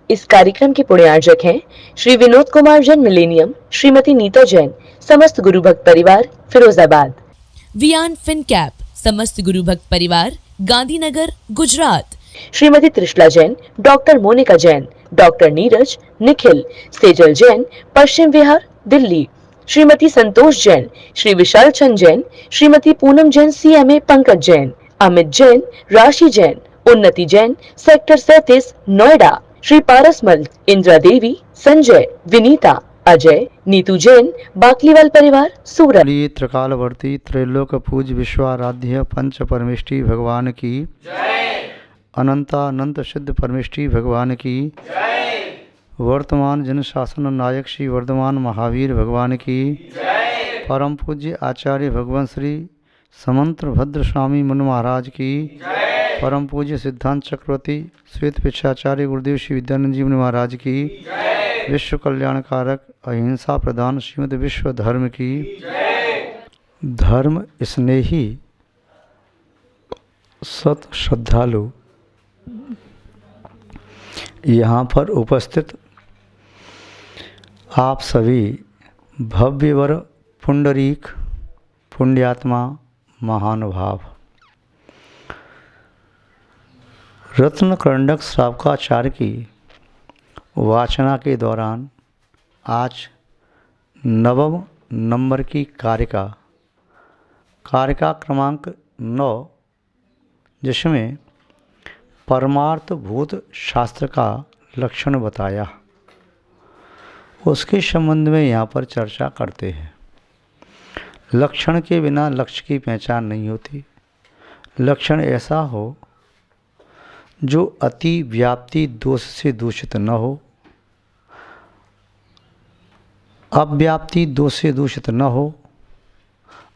इस कार्यक्रम के पुण्यार्जक हैं श्री विनोद कुमार जैन मिलेनियम, श्रीमती नीता जैन, समस्त गुरु भक्त परिवार फिरोजाबाद। वियान फिनकैप, समस्त गुरु भक्त परिवार Gandhinagar Gujarat. Shrimati Trishala Jain, doctor Monika Jain, doctor Neeraj, Nikhil, Sejal Jain, Paschim Vihar Delhi. Shrimati Santosh Jain, Shri Vishal Chand Jain, Shrimati Poonam Jain CMA, Pankaj Jain, Amit Jain, राशि जैन, उन्नति जैन, सेक्टर 37 नोएडा। श्री पारसमल, इंदिरा देवी, संजय, विनीता, अजय, नीतू जैन, बाकलीवाल परिवार सूरत। त्रिकालवर्ती त्रैलोक पूज विश्वाराध्य पंच परमेष्टि भगवान की अनंतानंत सिद्ध परमेष्टि भगवान की वर्तमान जन शासन नायक श्री वर्धमान महावीर भगवान की परम पूज्य आचार्य भगवान श्री समंत्र भद्र स्वामी मुनि महाराज की परम पूज्य सिद्धांत चक्रवर्ती श्वेत पिछाचार्य गुरुदेव श्री विद्यानंद जी मुनि महाराज की विश्व कल्याणकारक अहिंसा प्रधान श्रीमद विश्व धर्म की धर्म स्नेही सत श्रद्धालु यहाँ पर उपस्थित आप सभी भव्यवर पुंडरीक पुण्यात्मा महानुभाव रत्नकंडक श्रावकाचार्य की वाचना के दौरान आज नवम नंबर की कारिका क्रमांक 9, जिसमें परमार्थभूत शास्त्र का लक्षण बताया, उसके संबंध में यहाँ पर चर्चा करते हैं। लक्षण के बिना लक्ष्य की पहचान नहीं होती। लक्षण ऐसा हो जो अति व्याप्ति दोष से दूषित न हो, अव्याप्ति दोष से दूषित न हो,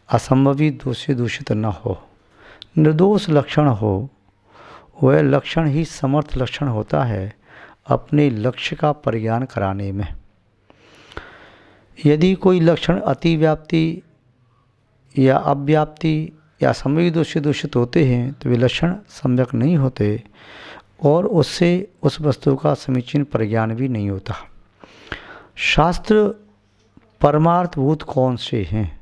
असंभवी दोष से दूषित न हो, निर्दोष लक्षण हो। वह लक्षण ही समर्थ लक्षण होता है अपने लक्ष्य का परिज्ञान कराने में। यदि कोई लक्षण अति व्याप्ति या अव्याप्ति या असंभवी दोष से दूषित होते हैं तो वे लक्षण सम्यक नहीं होते और उससे उस वस्तु का समीचीन परिज्ञान भी नहीं होता। शास्त्र परमार्थभूत कौन से हैं?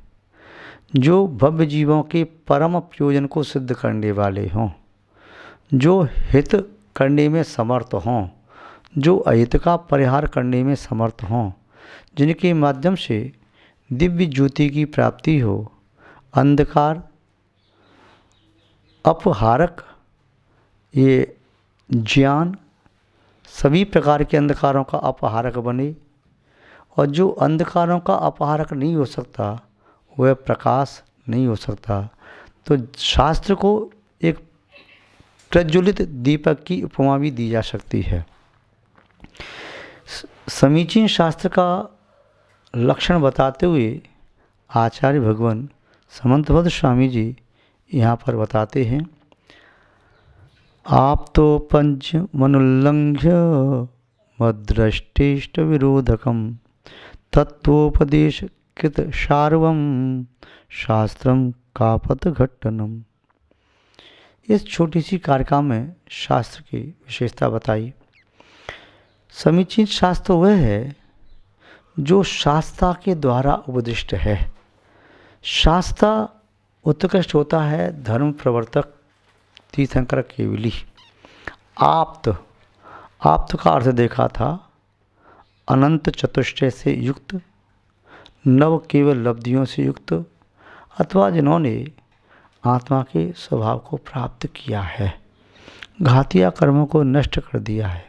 जो भव्य जीवों के परम प्रयोजन को सिद्ध करने वाले हों, जो हित करने में समर्थ हों, जो अहित का परिहार करने में समर्थ हों, जिनके माध्यम से दिव्य ज्योति की प्राप्ति हो, अंधकार अपहारक ये ज्ञान सभी प्रकार के अंधकारों का अपहारक बने, और जो अंधकारों का अपहारक नहीं हो सकता वह प्रकाश नहीं हो सकता। तो शास्त्र को एक प्रज्वलित दीपक की उपमा भी दी जा सकती है। समीचीन शास्त्र का लक्षण बताते हुए आचार्य भगवान समंतभद्र स्वामी जी यहाँ पर बताते हैं, आप तो पंच मनुल्लंघ्य मद्रष्टेष्ट विरोधकम तत्वोपदेश कृत सार्वम शास्त्रम कापत घट्टनम। इस छोटी सी कारिका में शास्त्र की विशेषता बताई। समीचीन शास्त्र वह है जो शास्त्रा के द्वारा उपदिष्ट है। शास्त्रा उत्कृष्ट होता है धर्म प्रवर्तक तीर्थंकर केवली। आप्त का अर्थ देखा था अनंत चतुष्टय से युक्त, नव केवल लब्धियों से युक्त, अथवा जिन्होंने आत्मा के स्वभाव को प्राप्त किया है, घातिया कर्मों को नष्ट कर दिया है,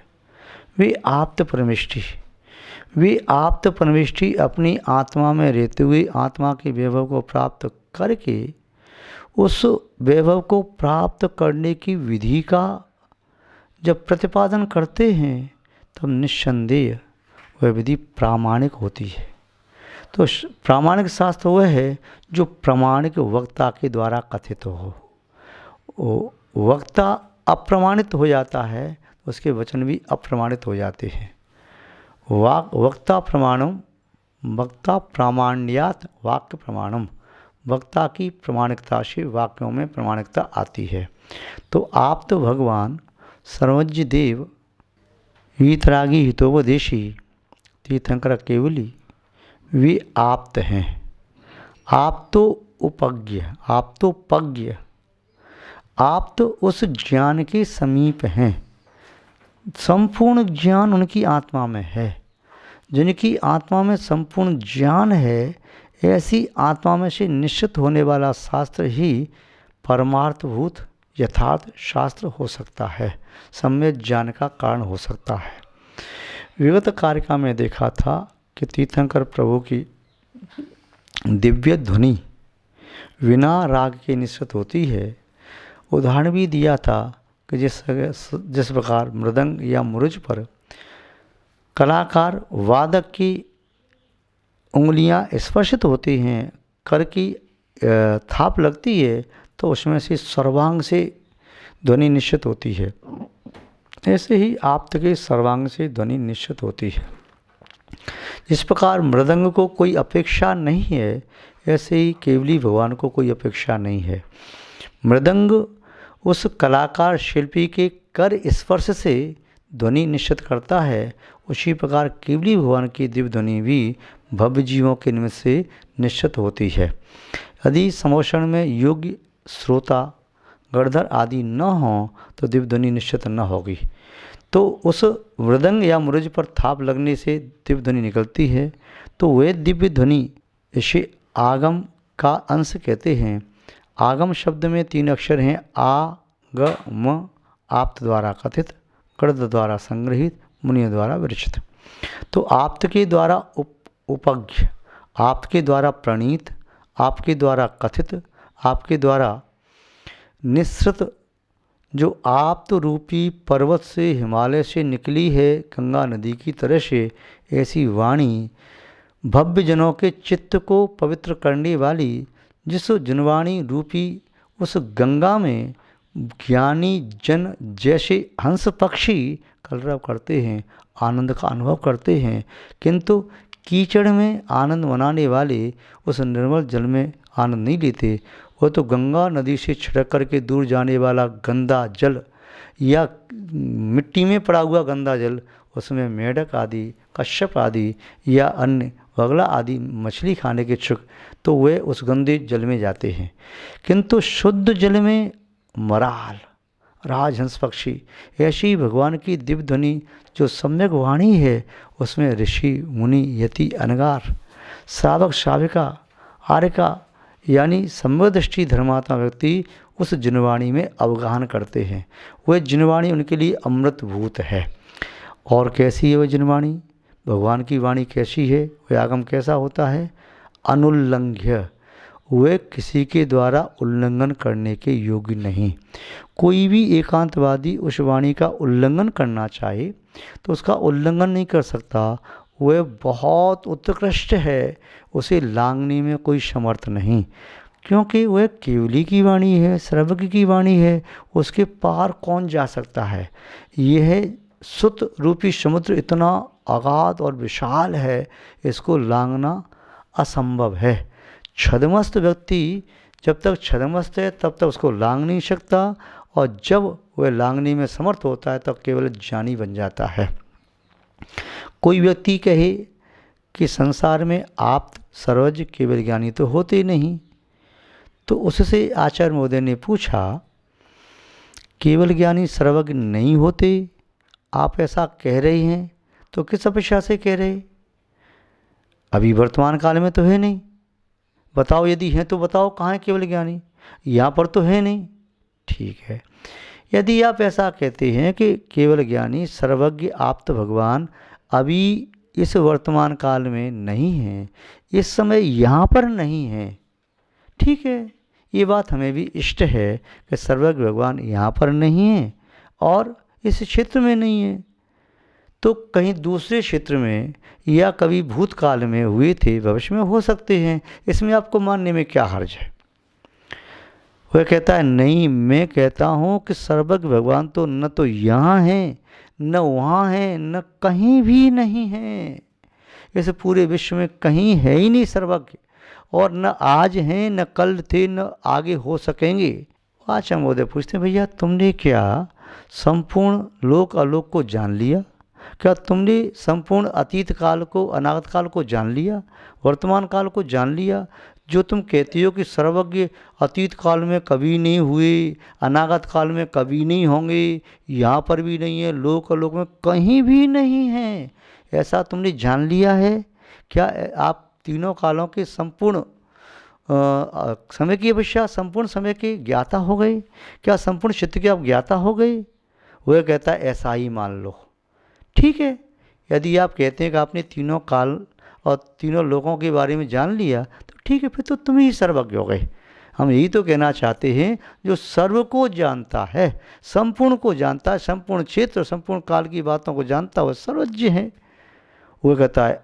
वे आप्त परमेष्टि अपनी आत्मा में रहते हुए आत्मा के वैभव को प्राप्त करके उस वैभव को प्राप्त करने की विधि का जब प्रतिपादन करते हैं तब निस्संदेह वह विधि प्रामाणिक होती है। तो प्रामाणिक शास्त्र वह है जो प्रामाणिक वक्ता के द्वारा कथित हो। वक्ता अप्रमाणित हो जाता है तो उसके वचन भी अप्रमाणित हो जाते हैं। वक्ता प्रमाणम, वक्ता प्रामाण्यात वाक्य प्रमाणम। वक्ता की प्रामाणिकता से वाक्यों में प्रामाणिकता आती है। तो आप तो भगवान सर्वज्ञ देव वीतरागी हितोपदेशी तीर्थंकर केवली वे आप्त हैं। आप तो उपज्ञ, आप तो पज्ञ, आप तो उस ज्ञान के समीप हैं। संपूर्ण ज्ञान उनकी आत्मा में है। जिनकी आत्मा में संपूर्ण ज्ञान है, ऐसी आत्मा में से निश्चित होने वाला शास्त्र ही परमार्थभूत यथार्थ शास्त्र हो सकता है, सम्यक ज्ञान का कारण हो सकता है। विगत कारिका में देखा था कि तीर्थंकर प्रभु की दिव्य ध्वनि बिना राग के निश्चित होती है। उदाहरण भी दिया था कि जिस प्रकार मृदंग या मुरुज पर कलाकार वादक की उंगलियां स्पर्शित होती हैं, कर की थाप लगती है, तो उसमें से सर्वांग से ध्वनि निश्चित होती है। ऐसे ही आप्त के सर्वांग से ध्वनि निश्चित होती है। जिस प्रकार मृदंग को कोई अपेक्षा नहीं है, ऐसे ही केवली भगवान को कोई अपेक्षा नहीं है। मृदंग उस कलाकार शिल्पी के कर स्पर्श से ध्वनि निश्चित करता है, उसी प्रकार केवली भगवान की दिव्य ध्वनि भी भव्य जीवों के निमित्त से निश्चित होती है। यदि समोषण में योग्य श्रोता गणधर आदि न हों तो दिव्य ध्वनि निश्चित न होगी। तो उस मृदंग या मुरुज पर थाप लगने से दिव्य ध्वनि निकलती है, तो वह दिव्य ध्वनि इसे आगम का अंश कहते हैं। आगम शब्द में 3 अक्षर हैं, आ ग म, आप्त द्वारा कथित, गणध द्वारा संग्रहित, मुनि द्वारा विरचित। तो आप्त के द्वारा उपज्ञ, आप्त के द्वारा प्रणीत, आपके द्वारा कथित, आपके द्वारा निःसृत, जो आप्त रूपी पर्वत से हिमालय से निकली है गंगा नदी की तरह से, ऐसी वाणी भव्य जनों के चित्त को पवित्र करने वाली, जिस जनवाणी रूपी उस गंगा में ज्ञानी जन जैसे हंस पक्षी कलरव करते हैं, आनंद का अनुभव करते हैं, किंतु कीचड़ में आनंद मनाने वाले उस निर्मल जल में आनंद नहीं लेते। वो तो गंगा नदी से छिड़क करके दूर जाने वाला गंदा जल या मिट्टी में पड़ा हुआ गंदा जल, उसमें मेढक आदि, कश्यप आदि या अन्य बगला आदि मछली खाने के इच्छुक, तो वे उस गंदे जल में जाते हैं। किंतु शुद्ध जल में मराल, राजहंस पक्षी, ऐसी भगवान की दिव्य ध्वनि जो सम्यक वाणी है, उसमें ऋषि मुनि यति अनगार श्रावक श्राविका आर्यका यानी समदृष्टि धर्मात्मा व्यक्ति उस जिनवाणी में अवगाहन करते हैं। वह जिनवाणी उनके लिए अमृतभूत है। और कैसी है वह जिनवाणी? भगवान की वाणी कैसी है? वह आगम कैसा होता है? अनुल्लंघ्य, वह किसी के द्वारा उल्लंघन करने के योग्य नहीं। कोई भी एकांतवादी उस वाणी का उल्लंघन करना चाहे तो उसका उल्लंघन नहीं कर सकता। वह बहुत उत्कृष्ट है, उसे लांघने में कोई समर्थ नहीं, क्योंकि वह केवली की वाणी है, सर्वज्ञ की वाणी है, उसके पार कौन जा सकता है। यह सुत रूपी समुद्र इतना अगाध और विशाल है, इसको लांघना असंभव है। छद्मस्त व्यक्ति जब तक छद्मस्त है तब तक उसको लांघ नहीं सकता, और जब वह लांघने में समर्थ होता है तब केवल ज्ञानी बन जाता है। कोई व्यक्ति कहे कि संसार में आप सर्वज्ञ केवल ज्ञानी तो होते नहीं, तो उससे आचार्य महोदय ने पूछा, केवल ज्ञानी सर्वज्ञ नहीं होते, आप ऐसा कह रहे हैं तो किस अपेक्षा से कह रहे? अभी वर्तमान काल में तो है नहीं, बताओ यदि हैं तो बताओ कहाँ है केवल ज्ञानी? यहाँ पर तो है नहीं। ठीक है, यदि आप ऐसा कहते हैं कि केवल ज्ञानी सर्वज्ञ आप्त भगवान अभी इस वर्तमान काल में नहीं है, इस समय यहाँ पर नहीं है, ठीक है, ये बात हमें भी इष्ट है कि सर्वज्ञ भगवान यहाँ पर नहीं है और इस क्षेत्र में नहीं है, तो कहीं दूसरे क्षेत्र में या कभी भूतकाल में हुए थे, भविष्य में हो सकते हैं, इसमें आपको मानने में क्या हर्ज है? वह कहता है नहीं, मैं कहता हूँ कि सर्वज्ञ भगवान तो न तो यहाँ हैं, न वहाँ हैं, न कहीं भी नहीं हैं। इस पूरे विश्व में कहीं है ही नहीं सर्वज्ञ, और न आज हैं, न कल थे, न आगे हो सकेंगे। आचार्य महोदय पूछते हैं, भैया तुमने क्या संपूर्ण लोक आलोक को जान लिया? क्या तुमने संपूर्ण अतीत काल को, अनागत काल को जान लिया, वर्तमान काल को जान लिया? जो तुम कहते हो कि सर्वज्ञ अतीत काल में कभी नहीं हुए, अनागत काल में कभी नहीं होंगे, यहाँ पर भी नहीं है, लोक लोक में कहीं भी नहीं है, ऐसा तुमने जान लिया है? क्या आप तीनों कालों के संपूर्ण समय की अपेक्षा संपूर्ण समय के ज्ञाता हो गए? क्या संपूर्ण चित्त के आप ज्ञाता हो गए? वह कहता है ऐसा ही मान लो। ठीक है, यदि आप कहते हैं कि आपने तीनों काल और तीनों लोगों के बारे में जान लिया तो ठीक है, फिर तो तुम ही सर्वज्ञ हो गए। हम यही तो कहना चाहते हैं, जो सर्व को जानता है, संपूर्ण को जानता है, संपूर्ण क्षेत्र संपूर्ण काल की बातों को जानता है, वह सर्वज्ञ है। वह कहता है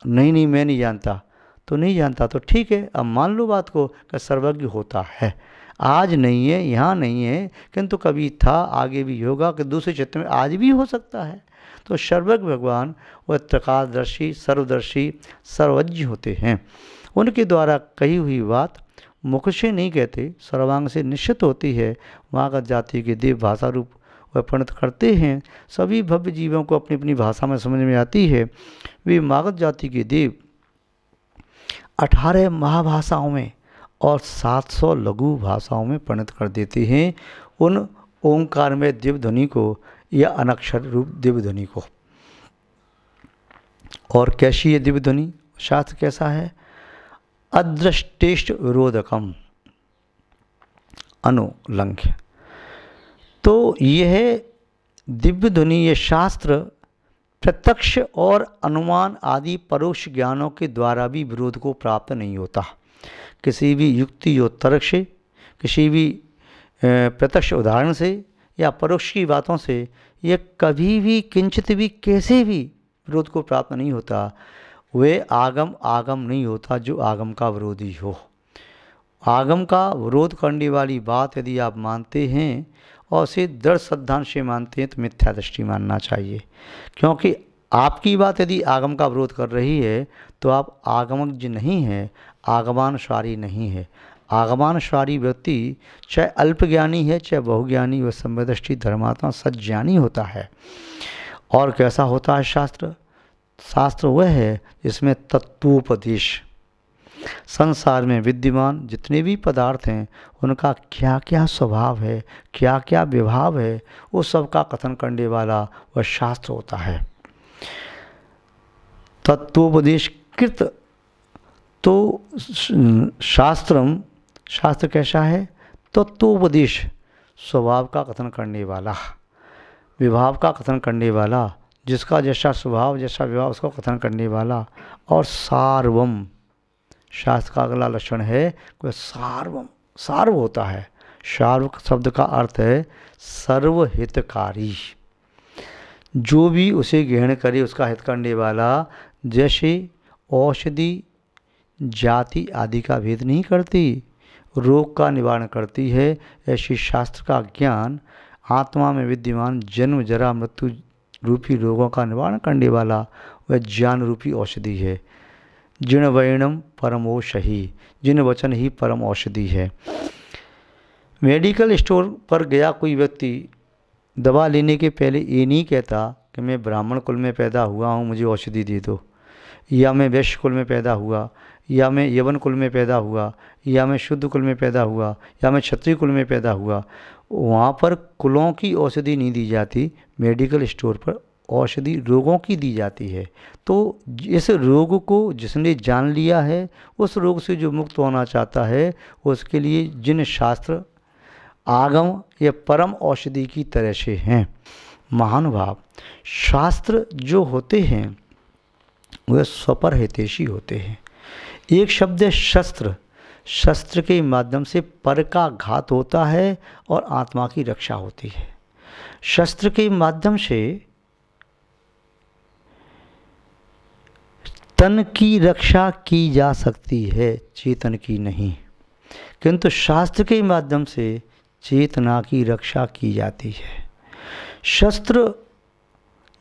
नहीं नहीं मैं नहीं जानता। तो नहीं जानता तो ठीक है, अब मान लो बात को कि सर्वज्ञ होता है, आज नहीं है, यहाँ नहीं है, किंतु कभी था, आगे भी होगा, कि दूसरे क्षेत्र में आज भी हो सकता है। तो सर्वज्ञ भगवान वह प्रकाशदर्शी, सर्वदर्शी, सर्वज्ञ होते हैं। उनके द्वारा कही हुई बात मुख से नहीं कहते, सर्वांग से निश्चित होती है। वहाँ जाति के देव भाषा रूप वह प्रणत करते हैं। सभी भव्य जीवों को अपनी अपनी भाषा में समझ में आती है। वे मागध जाति के देव 18 महाभाषाओं में और 700 लघु भाषाओं में प्रणत कर देते हैं उन ओंकार में दिव्य ध्वनि को या अनक्षर रूप दिव्य ध्वनि को। और कैसी है दिव्य ध्वनि? शास्त्र कैसा है? अदृष्टेष्ट विरोधकम अनुलंघ्य। तो यह दिव्य ध्वनि, ये शास्त्र प्रत्यक्ष और अनुमान आदि परोक्ष ज्ञानों के द्वारा भी विरोध को प्राप्त नहीं होता। किसी भी युक्ति और तर्क से, किसी भी प्रत्यक्ष उदाहरण से या परोक्ष की बातों से यह कभी भी किंचित भी कैसे भी विरोध को प्राप्त नहीं होता। वे आगम आगम नहीं होता जो आगम का विरोधी हो। आगम का विरोध करने वाली बात यदि आप मानते हैं और उसे दृढ़ श्रद्धा से मानते हैं तो मिथ्या दृष्टि मानना चाहिए। क्योंकि आपकी बात यदि आगम का विरोध कर रही है तो आप आगमज्ञ नहीं हैं, आगमानुसारी नहीं है। आगमानुसारी व्यक्ति चाहे अल्पज्ञानी है चाहे बहुज्ञानी, वह सम्यदृष्टि धर्मात्मा सज्ञानी होता है। और कैसा होता है शास्त्र? शास्त्र वह है जिसमें तत्वोपदेश, संसार में विद्यमान जितने भी पदार्थ हैं उनका क्या क्या स्वभाव है, क्या क्या विभाव है, वो सब का कथन करने वाला वह शास्त्र होता है। तत्वोपदेश कृत। तो शास्त्रम, शास्त्र कैसा है? तत्वोपदेश, स्वभाव का कथन करने वाला, विभाव का कथन करने वाला, जिसका जैसा स्वभाव जैसा विभाव उसका कथन करने वाला। और सार्वम, शास्त्र का अगला लक्षण है वह सार्वम, सार्व होता है। सार्व शब्द का अर्थ है सर्वहितकारी, जो भी उसे ग्रहण करे उसका हित करने वाला। जैसे औषधि जाति आदि का भेद नहीं करती, रोग का निवारण करती है, ऐसी शास्त्र का ज्ञान आत्मा में विद्यमान जन्म जरा मृत्यु रूपी रोगों का निवारण करने वाला वह ज्ञान रूपी औषधि है। जिन वैणम परमोषहि, जिन वचन ही परम औषधि है। मेडिकल स्टोर पर गया कोई व्यक्ति दवा लेने के पहले ये नहीं कहता कि मैं ब्राह्मण कुल में पैदा हुआ हूँ, मुझे औषधि दे दो, या मैं वैश्य कुल में पैदा हुआ, या मैं यवन कुल में पैदा हुआ, या मैं शुद्ध कुल में पैदा हुआ, या मैं क्षत्रिय कुल में पैदा हुआ। वहाँ पर कुलों की औषधि नहीं दी जाती, मेडिकल स्टोर पर औषधि रोगों की दी जाती है। तो इस रोग को जिसने जान लिया है, उस रोग से जो मुक्त होना चाहता है, उसके लिए जिन शास्त्र आगम या परम औषधि की तरह से हैं। महानुभाव, शास्त्र जो होते हैं वह स्वपर हितैषी होते हैं। एक शब्द है शस्त्र, शस्त्र के माध्यम से पर का घात होता है और आत्मा की रक्षा होती है। शस्त्र के माध्यम से तन की रक्षा की जा सकती है, चेतन की नहीं, किंतु शास्त्र के माध्यम से चेतना की रक्षा की जाती है। शस्त्र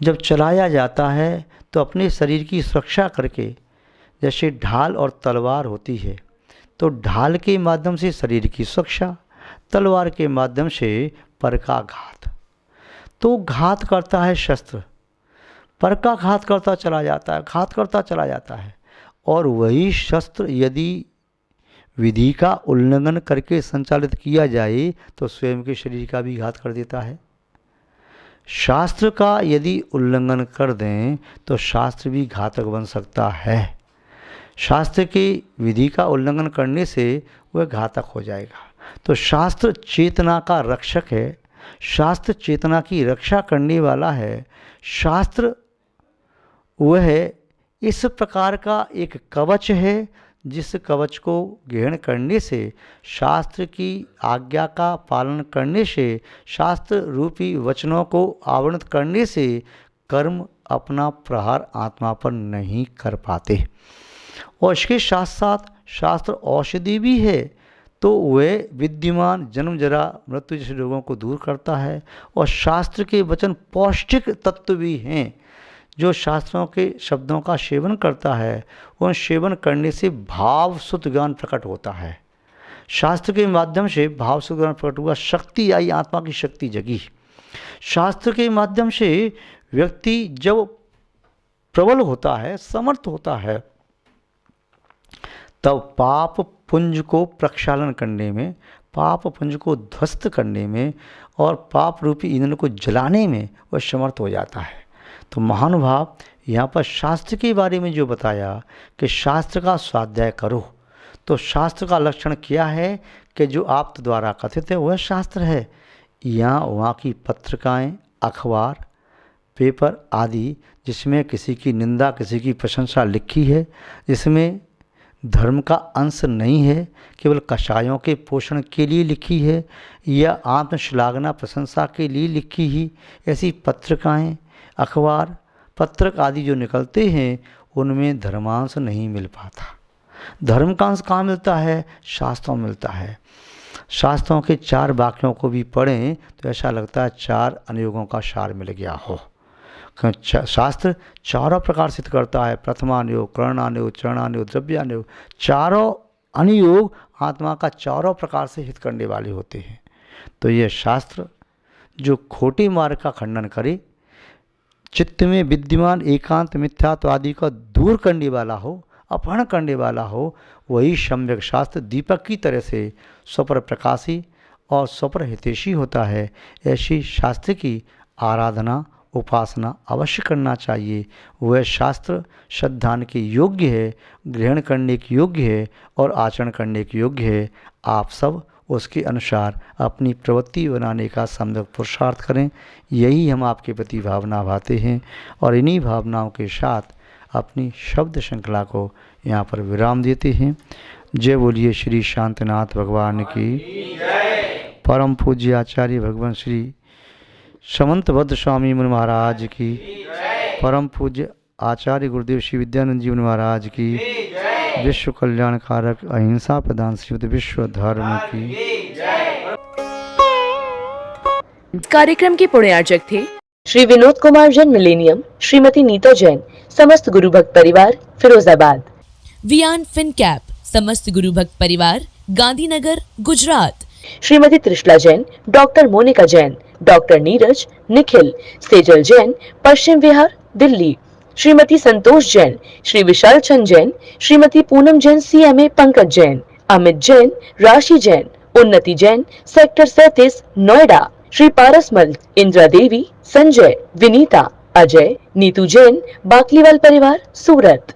जब चलाया जाता है तो अपने शरीर की सुरक्षा करके, जैसे ढाल और तलवार होती है, तो ढाल के माध्यम से शरीर की सुरक्षा, तलवार के माध्यम से पर का घात। तो घात करता है शस्त्र, पर का घात करता चला जाता है, घात करता चला जाता है। और वही शस्त्र यदि विधि का उल्लंघन करके संचालित किया जाए तो स्वयं के शरीर का भी घात कर देता है। शास्त्र का यदि उल्लंघन कर दें तो शास्त्र भी घातक बन सकता है। शास्त्र की विधि का उल्लंघन करने से वह घातक हो जाएगा। तो शास्त्र चेतना का रक्षक है, शास्त्र चेतना की रक्षा करने वाला है। शास्त्र वह इस प्रकार का एक कवच है जिस कवच को ग्रहण करने से, शास्त्र की आज्ञा का पालन करने से, शास्त्र रूपी वचनों को आवृत करने से कर्म अपना प्रहार आत्मा पर नहीं कर पाते। और इसके साथ साथ शास्त्र औषधि भी है, तो वह विद्यमान जन्म जरा मृत्यु जैसे रोगों को दूर करता है। और शास्त्र के वचन पौष्टिक तत्व भी हैं। जो शास्त्रों के शब्दों का सेवन करता है वह सेवन करने से भाव शुद्ध ज्ञान प्रकट होता है। शास्त्र के माध्यम से भाव शुद्ध ज्ञान प्रकट हुआ, शक्ति आई, आत्मा की शक्ति जगी। शास्त्र के माध्यम से व्यक्ति जब प्रबल होता है, समर्थ होता है, तब पाप पुंज को प्रक्षालन करने में, पाप पुंज को ध्वस्त करने में और पाप रूपी ईंधन को जलाने में वह समर्थ हो जाता है। तो महानुभाव यहाँ पर शास्त्र के बारे में जो बताया कि शास्त्र का स्वाध्याय करो, तो शास्त्र का लक्षण क्या है कि जो आप द्वारा कथित है वह शास्त्र है। यहाँ वहाँ की पत्रिकाएं, अखबार, पेपर आदि जिसमें किसी की निंदा, किसी की प्रशंसा लिखी है, जिसमें धर्म का अंश नहीं है, केवल कषायों के पोषण के लिए लिखी है या आत्मश्लाघना प्रशंसा के लिए लिखी ही, ऐसी पत्रिकाएं, अखबार, पत्रक आदि जो निकलते हैं उनमें धर्मांश नहीं मिल पाता। धर्म का अंश कहाँ मिलता है? शास्त्रों में मिलता है। शास्त्रों के 4 वाक्यों को भी पढ़ें तो ऐसा लगता है 4 अनुयोगों का सार मिल गया हो। शास्त्र चारों प्रकार सिद्ध करता है, प्रथमानुयोग, करणानुयोग, चरणानुयोग, द्रव्यानुयोग। चारों अनुयोग आत्मा का चारों प्रकार से हित करने वाले होते हैं। तो ये शास्त्र जो खोटे मार्ग का खंडन करे, चित्त में विद्यमान एकांत मिथ्यात्व आदि का दूर करने वाला हो, अपहरण करने वाला हो, वही सम्यक शास्त्र दीपक की तरह से स्वपर प्रकाशी और स्वपर हितैषी होता है। ऐसी शास्त्र की आराधना, उपासना अवश्य करना चाहिए। वह शास्त्र श्रद्धान के योग्य है, ग्रहण करने के योग्य है और आचरण करने के योग्य है। आप सब उसके अनुसार अपनी प्रवृत्ति बनाने का सम्यक पुरुषार्थ करें। यही हम आपके प्रति भावना भाते हैं और इन्हीं भावनाओं के साथ अपनी शब्द श्रृंखला को यहाँ पर विराम देते हैं। जय बोलिए श्री शांतिनाथ भगवान की, परम पूज्य आचार्य भगवान श्री समंतभद्र स्वामी मुनि महाराज की, परम पूज्य आचार्य गुरुदेव श्री विद्यानंद जी मुनि महाराज की, विश्व कल्याण कारक अहिंसा प्रदान श्रीमद विश्व धर्म की। कार्यक्रम के पुण्यार्चक थे श्री विनोद कुमार जैन मिलेनियम, श्रीमती नीता जैन, समस्त गुरु भक्त परिवार, फिरोजाबाद। वियान फिनकैप, समस्त गुरु भक्त परिवार, Gandhinagar, Gujarat. Shrimati Trishala Jain, doctor Monika Jain, doctor Neeraj, Nikhil, Sejal Jain, Paschim Vihar, Delhi. Shrimati Santosh Jain, Shri Vishal Chand Jain, Shrimati Poonam Jain, CMA Pankaj Jain, Amit Jain, राशि जैन, उन्नति जैन, सेक्टर 37, नोएडा। श्री पारसमल, इंदिरा देवी, संजय, विनीता, अजय, नीतू जैन, बाकलीवाल परिवार, सूरत।